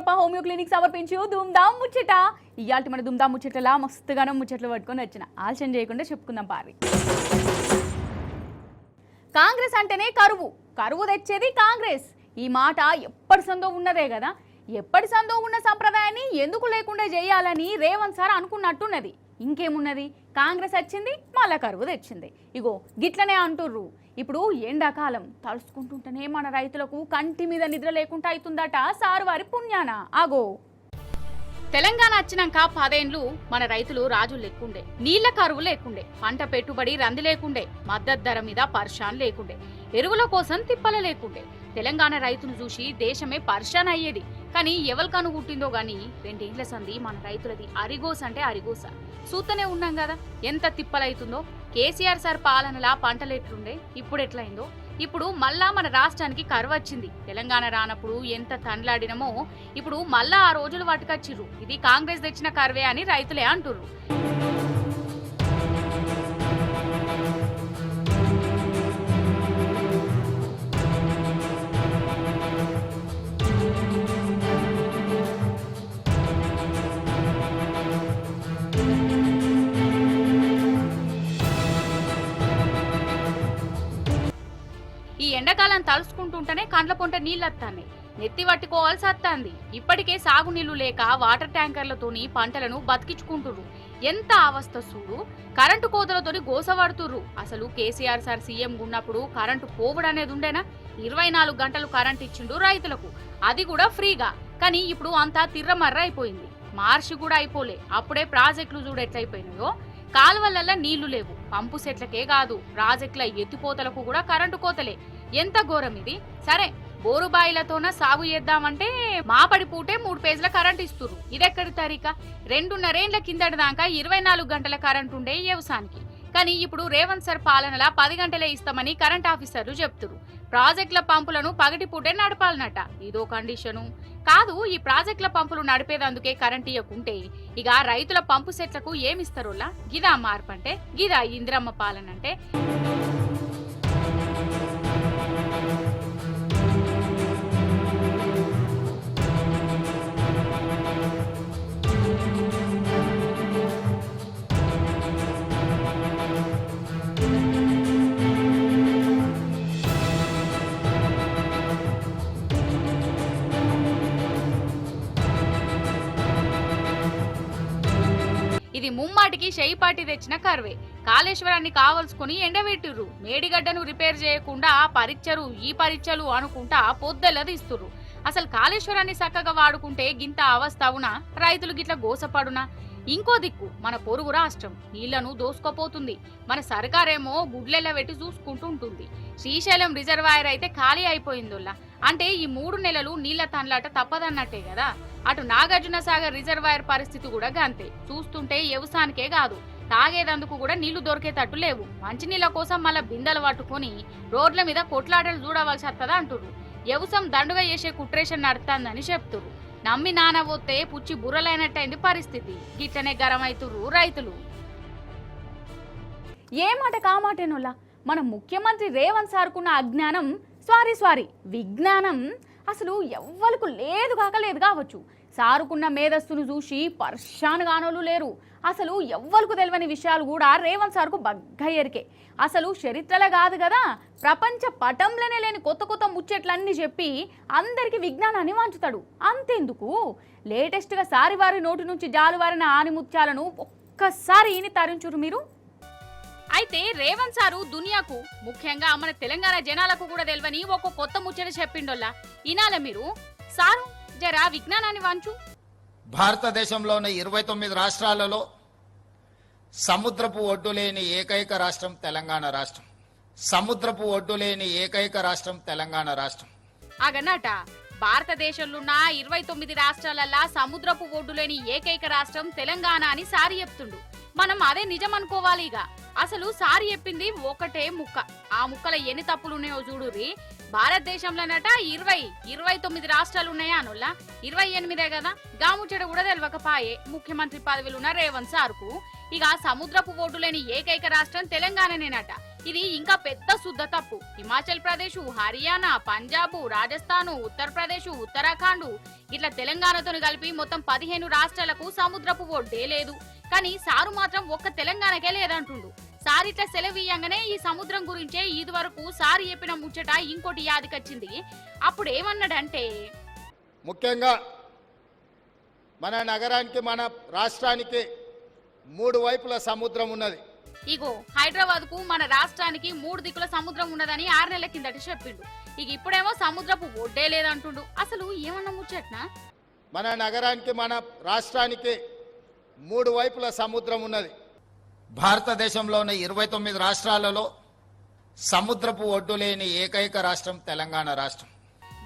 Ayyappa homeo clinic సమర్పించు దుమ్దాం ముచ్చట. ఇయాల్టి మన దుమ్దాం ముచ్చటలా మస్తుగానం ముచ్చట్లు పట్టుకొని వచ్చిన. ఆలస్యం చేయకుండా చెప్పుకుందాం పారి. కాంగ్రెస్ అంటేనే కరువు తెచ్చేది కాంగ్రెస్. ఈ మాట ఎప్పటి సందో ఉన్నదే కదా. ఎప్పటి సందో ఉన్న సంప్రదాయాన్ని ఎందుకు లేకుండా చేయాలని రేవంత్ సార్ అనుకున్నట్టున్నది. ఇంకేమున్నది, కాంగ్రెస్ వచ్చింది మళ్ళా కరువు తెచ్చింది. ఇగో గిట్లనే అంటుర్రు. ఇప్పుడు ఎండాకాలం తలుసుకుంటుంటేనే మన రైతులకు కంటి మీద నిద్ర లేకుండా అవుతుందట సారు వారి పుణ్యాన. ఆగో తెలంగాణ వచ్చినాక 10 ఏళ్లు మన రైతులు రాజు లేకుండే, నీళ్ల కరువు లేకుండే, పంట పెట్టుబడి రంది లేకుండే, మద్దతు ధర మీద పర్షాన్ లేకుండే, ఎరువుల కోసం తిప్పల లేకుండే. తెలంగాణ రైతును చూసి దేశమే పర్షాన్ అయ్యేది. కానీ ఎవరికను పుట్టిందో గాని 2 ఏళ్ల సంది మన రైతులది అరిగోస అంటే అరిగోస. చూస్తూనే ఉన్నాం కదా ఎంత తిప్పలైతుందో. కేసీఆర్ సార్ పాలనలా పంటలు ఎట్లుండే, ఇప్పుడు ఎట్లయిందో. ఇప్పుడు మళ్ళా మన రాష్ట్రానికి కరువు వచ్చింది. తెలంగాణ రానప్పుడు ఎంత తండ్లాడినమో ఇప్పుడు మళ్ళా ఆ రోజులు వాటికొచ్చిర్రు. ఇది కాంగ్రెస్ తెచ్చిన కరువే అని రైతులే అంటుర్రు. ఈ ఎండాకాలం తలుసుకుంటుంటేనే కండ్ల పొంట నీళ్ళొత్తాయి, నెత్తి పట్టుకోవాల్సి వస్తుంది. ఇప్పటికే సాగునీళ్లు లేక వాటర్ ట్యాంకర్లతోని పంటలను బతికించుకుంటుర్రు. ఎంత అవస్థ చూడు. కరెంటు కోతలతోని గోసపడుతుర్రు. అసలు కేసీఆర్ సార్ సీఎం ఉన్నప్పుడు కరెంటు పోవుడు అనేది ఉండేనా? 24 గంటలు కరెంట్ ఇచ్చిండు రైతులకు, అది కూడా ఫ్రీగా. కానీ ఇప్పుడు అంతా తిర్రమర్ర అయిపోయింది. మార్చి కూడా అయిపోలే, అప్పుడే ప్రాజెక్టులు చూడు ఎట్లయిపోయినాయో. కాలువలల్ల నీళ్లు లేవు, పంపు సెట్లకే కాదు ప్రాజెక్టుల ఎత్తిపోతలకు కూడా కరెంటు కోతలే. ఎంత ఘోరం ఇది. సరే బోరుబాయిలతోన సాగు చేద్దామంటే మాపడి పూటే 3 పేజీల కరెంట్ ఇస్తుర్రు. ఇదెక్కడి తరీక? 2.5 ఏళ్ల కిందటి దాకా 24 గంటల కరెంట్ ఉండే వ్యవసాయానికి. కానీ ఇప్పుడు రేవంత్ సార్ పాలనలా 10 గంటలే ఇస్తామని కరెంట్ ఆఫీసర్లు చెప్తురు. ప్రాజెక్టుల పంపులను పగటిపూటే నడపాలన్నట. ఇదో కండిషను కాదు. ఈ ప్రాజెక్టుల పంపులు నడిపేదందుకే కరెంట్ ఇవ్వకుంటే ఇక రైతుల పంపు సెట్లకు ఏమిస్తారోలా? గిదా మార్పంటే, గిదా ఇందిరమ్మ పాలనంటే. ఇది ముమ్మాటికి షెయిపాటి తెచ్చిన కరువే. కాళేశ్వరాన్ని కావల్సుకుని ఎండబెట్టిర్రు. మేడిగడ్డను రిపేర్ చేయకుండా పరీక్షలు ఈ పరీక్షలు అనుకుంటా పొద్దెలది ఇస్తుర్రు. అసలు కాళేశ్వరాన్ని చక్కగా వాడుకుంటే గింత అవస్థ అవునా? రైతులు గిట్ల గోసపడునా? ఇంకో దిక్కు మన పొరుగు రాష్ట్రం నీళ్లను దోసుకోపోతుంది. మన సర్కారేమో గుడ్లెల్ల పెట్టి చూసుకుంటూ ఉంటుంది. శ్రీశైలం రిజర్వాయర్ అయితే ఖాళీ అయిపోయిందోల్లా. అంటే ఈ 3 నెలలు నీళ్ల తండ్లాట తప్పదన్నట్టే కదా. అటు నాగార్జున సాగర్ రిజర్వాయర్ పరిస్థితి కూడా గంతే. చూస్తుంటే వ్యవసాయానికే కాదు తాగేదందుకు కూడా నీళ్లు దొరికేటట్టు లేవు. మంచినీళ్ల కోసం మళ్ళా బిందెలు పట్టుకొని రోడ్ల మీద కొట్లాటలు చూడవలసి వస్తుందా అంటుర్రు. వ్యవసాయం దండుగా చేసే కుట్రేషన్ నడుతుందని చెప్తుర్రు. నమ్మి నానబోతే పుచ్చి బుర్రలైనట్టయింది పరిస్థితి. గిట్లనే గరమైతుర్రు రైతులు. ఏ మాట కామాటేనోలా మన ముఖ్యమంత్రి రేవంత్ సార్కున్న అజ్ఞానం సారీ విజ్ఞానం అసలు ఎవ్వలకు లేదు కావచ్చు. సారుకున్న మేధస్సును చూసి పర్షాన్ గానోళ్ళు లేరు. అసలు ఎవ్వలకు తెలియని విషయాలు కూడా రేవంత్ సార్కు బగ్గ ఎరికే. అసలు చరిత్రలో కాదు కదా, ప్రపంచ పటంలోనే లేని కొత్త ముచ్చట్లన్నీ చెప్పి అందరికీ విజ్ఞానాన్ని వంచుతాడు. అంతెందుకు, లేటెస్ట్గా సారివారి నోటి నుంచి జాలువారిన ఆనిముత్యాలను ఒక్కసారి ఈని తరించురు మీరు. అయితే రేవంత్ సారు దునియాకు, ముఖ్యంగా మన తెలంగాణ జనాలకు కూడా తెలియని ఒక కొత్త ముచ్చట చెప్పిండోల్లా. ఇనాల మీరు సారు జరా విజ్ఞానాన్ని వంచు. భారతదేశంలోని 29 రాష్ట్రాలలో సముద్రపు ఒడ్డు లేని ఏకైక రాష్ట్రం తెలంగాణ రాష్ట్రం. సముద్రపు ఒడ్డు లేని ఏకైక రాష్ట్రం తెలంగాణ రాష్ట్రం. అగన్నట భారతదేశంలో ఉన్న 29 రాష్ట్రాలల్లా సముద్రపు ఒడ్డు లేని ఏకైక రాష్ట్రం తెలంగాణ అని సారి చెప్తుండు. మనం అదే నిజం అనుకోవాలి. ఇక అసలు సారి చెప్పింది ఒకటే ముక్క. ఆ ముక్కల ఎన్ని తప్పులున్నాయో చూడుర్రి. భారతదేశంలోనట 29 రాష్ట్రాలు ఉన్నాయా అనుల్లా? 28 కదా. గాముచ్చట కూడా తెలియకపాయే ముఖ్యమంత్రి పదవిలో ఉన్న రేవంత్ సార్కు. ఇక సముద్రపు ఒడ్డు లేని ఏకైక రాష్ట్రం తెలంగాణనేనట. ఇది ఇంకా పెద్ద శుద్ధ తప్పు. హిమాచల్ ప్రదేశ్, హర్యానా, పంజాబ్, రాజస్థాన్, ఉత్తరప్రదేశ్, ఉత్తరాఖండ్ ఇట్లా తెలంగాణతో కలిపి మొత్తం 15 రాష్ట్రాలకు సముద్రపు ఒడ్డే లేదు. కానీ సారు మాత్రం ఒక్క తెలంగాణకే లేదంటుండు. సార్ ఇట్లా సెలవు ఇయ్యంగానే ఈ సముద్రం గురించే ఇది వరకు సారు చెప్పిన ముచ్చట ఇంకోటి యాదికొచ్చింది. అప్పుడు ఏమన్నాడంటే, ముఖ్యంగా మన నగరానికి మన రాష్ట్రానికి 3 వైపుల సముద్రం ఉన్నది. ఇగో హైదరాబాద్ కు మన రాష్ట్రానికి 3 దిక్కుల సముద్రం ఉన్నదని 6 నెలల కిందట చెప్పిండు. ఇక ఇప్పుడేమో సముద్రపు ఒడ్డే లేదంటుండు. అసలు ఏమన్నా ముచ్చట్నా? మన నగరానికి మన రాష్ట్రానికి 3 వైపుల సముద్రం ఉన్నది. భారతదేశంలోని 29 రాష్ట్రాలలో సముద్రపు ఒడ్డు లేని ఏకైక రాష్ట్రం తెలంగాణ రాష్ట్రం.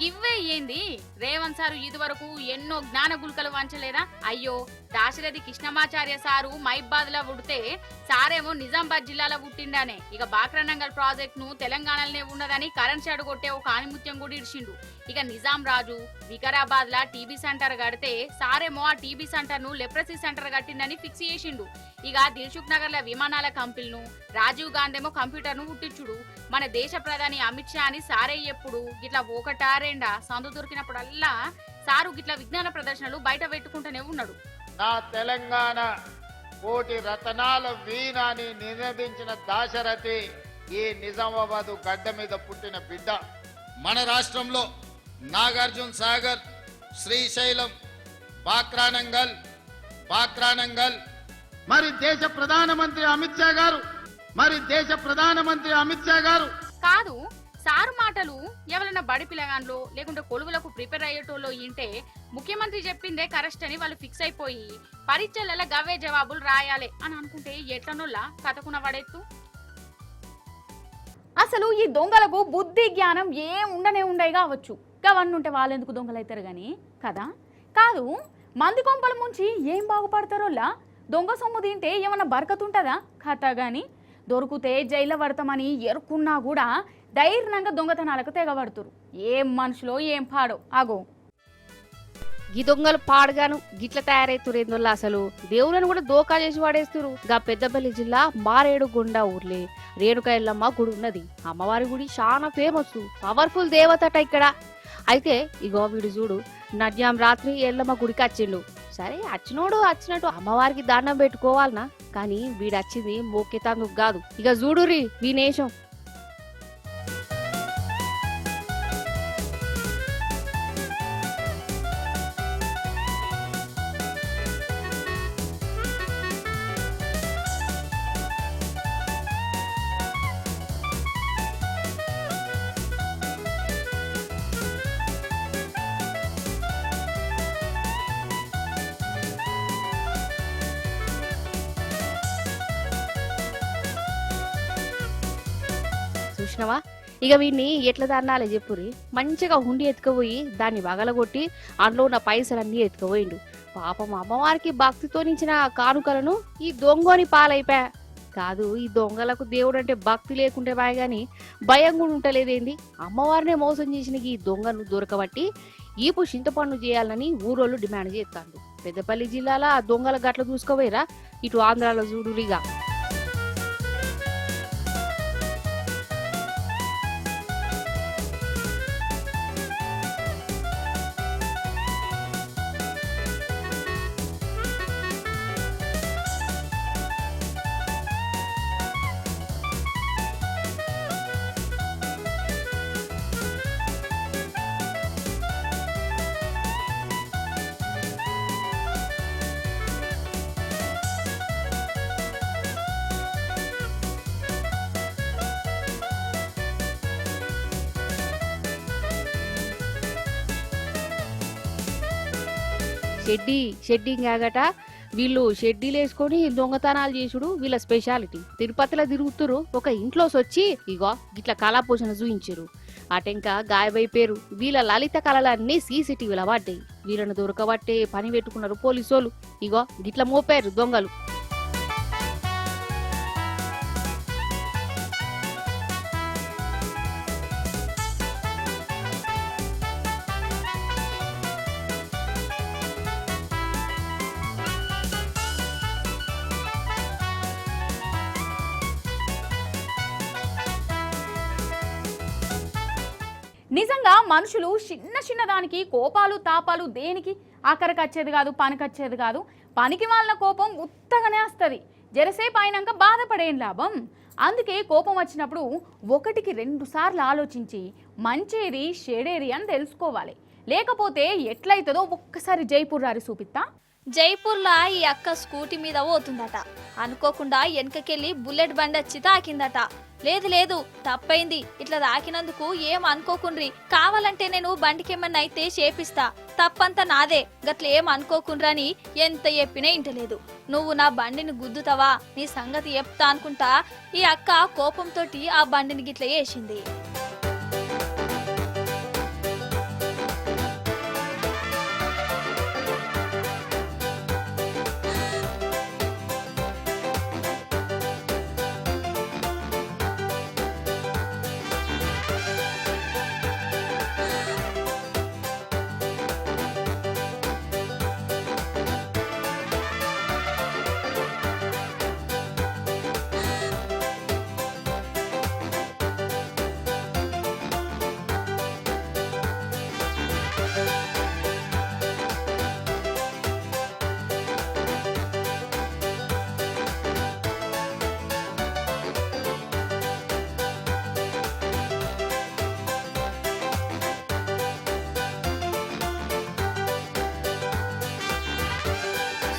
గివ్వే ఏంది? రేవంత్ సారు ఇది వరకు ఎన్నో జ్ఞాన గుల్కలు వంచలేదా? అయ్యో, దాశరథి కృష్ణమాచార్య సారు మైబాద్ లో పుడితే సారేమో నిజామాబాద్ జిల్లాలో పుట్టిండానే. ఇక బాక్రానంగల్ ప్రాజెక్ట్ ను తెలంగాణలోనే ఉన్నదని కరెంట్ షాడు కొట్టే ఒక ఆనిముత్యం కూడా ఇడిచిండు. ఇక నిజాం రాజు వికారాబాద్ లా టీబీ సెంటర్ కడితే సారేమో ఆ టీబీ సెంటర్ ను లెప్రసీ సెంటర్ కట్టిందని ఫిక్స్ చేసిండు. ఇక దిల్సుఖ్ నగర్ ల విమానాల కంపెనీలను, రాజీవ్ గాంధీ ఏమో కంప్యూటర్ ను పుట్టించుడు. మన దేశ ప్రధాని అమిత్ షా అని సారే ఎప్పుడు ఇట్లా ఒకటా రెండా సందు దొరికినప్పుడల్లా సారు గిట్ల విజ్ఞాన ప్రదర్శనలు బయట పెట్టుకుంటూనే ఉన్నాడు. నా తెలంగాణ కోటి రతనాల వీణాని నినదించిన దాశరథి ఈ నిజామాబాద్ గడ్డ మీద పుట్టిన బిడ్డ. మన రాష్ట్రంలో నాగార్జున సాగర్, శ్రీశైలం, బాక్రానంగల్ మరి దేశ ప్రధానమంత్రి అమిత్ షా గారు కాదు, సారు మాటలు ఎవరైనా బడి పిల్లగాన్లో లేకుంటే కొలువులకు ప్రిపేర్ అయ్యేటోళ్ళు ఇంటే ముఖ్యమంత్రి చెప్పిందే కరెక్ట్ అని వాళ్ళు ఫిక్స్ అయిపోయి పరీక్షల గవే జవాబులు రాయాలి అని అనుకుంటే ఎట్లనోళ్ళ కథకున్న పడెత్తు. అసలు ఈ దొంగలకు బుద్ధి జ్ఞానం ఏం ఉండనే కావచ్చు. గవన్నీ ఉంటే వాళ్ళు ఎందుకు దొంగలు అవుతారు గాని కదా? కాదు, మంది కొంపల ముంచి ఏం బాగుపడతారోళ్ళ? దొంగ సొమ్ము తింటే ఏమన్నా బరకతుంటదా కథ గాని? దొరికితే జైల్లో పడతామని ఎరుకున్నా కూడా ధైర్యంగా దొంగతనాలకు తెగబడుతురు. ఏం మనుషులో ఏం పాడో. ఆగో, గీ దొంగలు పాడగాను గిట్ల తయారైతురేందోళ్ళ అసలు దేవులను కూడా దోకా చేసి వాడేస్తురు. గా పెద్దపల్లి జిల్లా మారేడుగొండ ఊర్లే రేణుకా ఎల్లమ్మ గుడి ఉన్నది. అమ్మవారి గుడి చాలా ఫేమస్, పవర్ఫుల్ దేవతట ఇక్కడ. అయితే ఇగో వీడు చూడు, నడ్యాం రాత్రి ఎల్లమ్మ గుడికి వచ్చిండు. సరే వచ్చినట్టు అమ్మవారికి దండం పెట్టుకోవాలనా, కానీ వీడొచ్చింది మోకెతాందుకు కాదు. ఇక చూడురి వీనేశం. చూసినవా? ఇక వీడిని ఎట్లా దాన్నాలే చెప్పురి. మంచిగా హుండి ఎత్తుకుపోయి దాన్ని వగలగొట్టి అందులో ఉన్న పైసలన్నీ ఎత్తుకుపోయిండు. పాపం అమ్మవారికి భక్తితో నించిన కానుకలను ఈ దొంగని పాలైపోయా. కాదు, ఈ దొంగలకు దేవుడు అంటే భక్తి లేకుంటే బాయ్ గాని భయం కూడా ఉంటలేదేంది? అమ్మవారినే మోసం చేసిన ఈ దొంగను దొరకబట్టి ఈపు చింతపండు చేయాలని ఊరోళ్ళు డిమాండ్ చేస్తాండు. పెద్దపల్లి జిల్లాలో ఆ దొంగల గట్ల చూసుకోవేరా, ఇటు ఆంధ్రాలో చూడురిగా. షెడ్డింగ్ ఆగట వీళ్ళు షెడ్డీలు వేసుకొని దొంగతనాలు చేసుడు వీళ్ళ స్పెషాలిటీ. తిరుపతిలో తిరుగుతురు, ఒక ఇంట్లోకి వచ్చి ఇగో గిట్ల కళాపోషణ చూయించారు. అటెంక గాయమైపోయారు. వీళ్ళ లలిత కళలన్నీ సీసీటీవీలో పడ్డాయి. వీళ్ళను దొరకబట్టే పని పెట్టుకున్నారు పోలీసోళ్ళు. ఇగో గిట్ల మోపారు దొంగలు. నిజంగా మనుషులు చిన్న చిన్న దానికి కోపాలు తాపాలు దేనికి ఆఖరికి వచ్చేది కాదు, పనికొచ్చేది కాదు. పనికి వాళ్ళ కోపం ఉత్తగానే వస్తుంది. జరసేపు అయినాక బాధపడేం లాభం. అందుకే కోపం వచ్చినప్పుడు 1-2 సార్లు ఆలోచించి మంచేది చెడేది అని తెలుసుకోవాలి. లేకపోతే ఎట్లయితుందో ఒక్కసారి జైపూర్ రారి చూపిస్తా. జైపూర్లా ఈ అక్క స్కూటీ మీద పోతుందట. అనుకోకుండా వెనకకెళ్ళి బుల్లెట్ బండి వచ్చి తాకిందట. లేదు తప్పైంది, ఇట్లా తాకినందుకు ఏం అనుకోకుండ్రి, కావాలంటే నేను బండికేమన్నా అయితే చేపిస్తా, తప్పంతా నాదే, గట్ల ఏం అనుకోకుండ్రని ఎంత చెప్పినా ఇంటలేదు. నువ్వు నా బండిని గుద్దుతావా, నీ సంగతి చెప్తా అనుకుంటా ఈ అక్క కోపంతో ఆ బండిని గిట్ల వేసింది.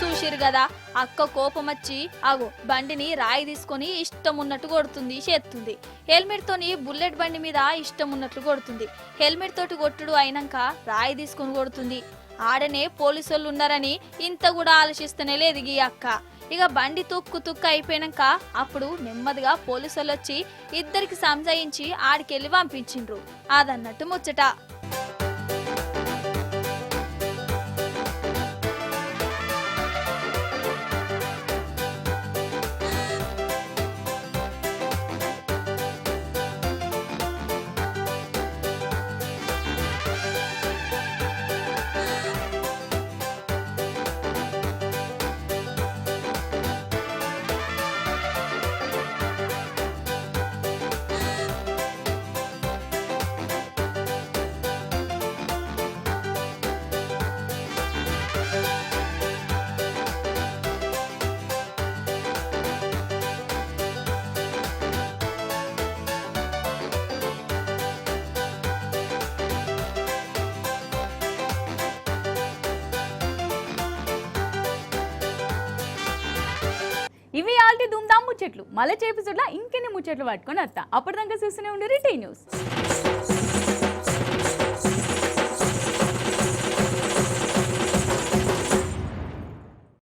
చూసిరు కదా, అక్క కోపం వచ్చి అగో బండిని రాయి తీసుకొని ఇష్టం ఉన్నట్టు కొడుతుంది, చేస్తుంది. హెల్మెట్ తోని బుల్లెట్ బండి మీద ఇష్టం ఉన్నట్లు కొడుతుంది. హెల్మెట్ తోటి కొట్టుడు అయినాక రాయి తీసుకొని కొడుతుంది. ఆడనే పోలీసులు ఉన్నారని ఇంత కూడా ఆలోచిస్తూనే లేదు ఈ అక్క. ఇక బండి తుక్కు అయిపోయినాక అప్పుడు నెమ్మదిగా పోలీసులు వచ్చి ఇద్దరికి సంజాయించి ఆడికెళ్ళి పంపించిండ్రు. అదన్నట్టు ముచ్చట. ఇవి ఆల్టీ దుమ్దాం ముచ్చట్లు. మళ్ళీ చేపిస్తుట్లా ఇంకెన్ని ముచ్చట్లు పట్టుకొని వస్తా. అప్పటిదాకా చూస్తూనే ఉండే టీ న్యూస్.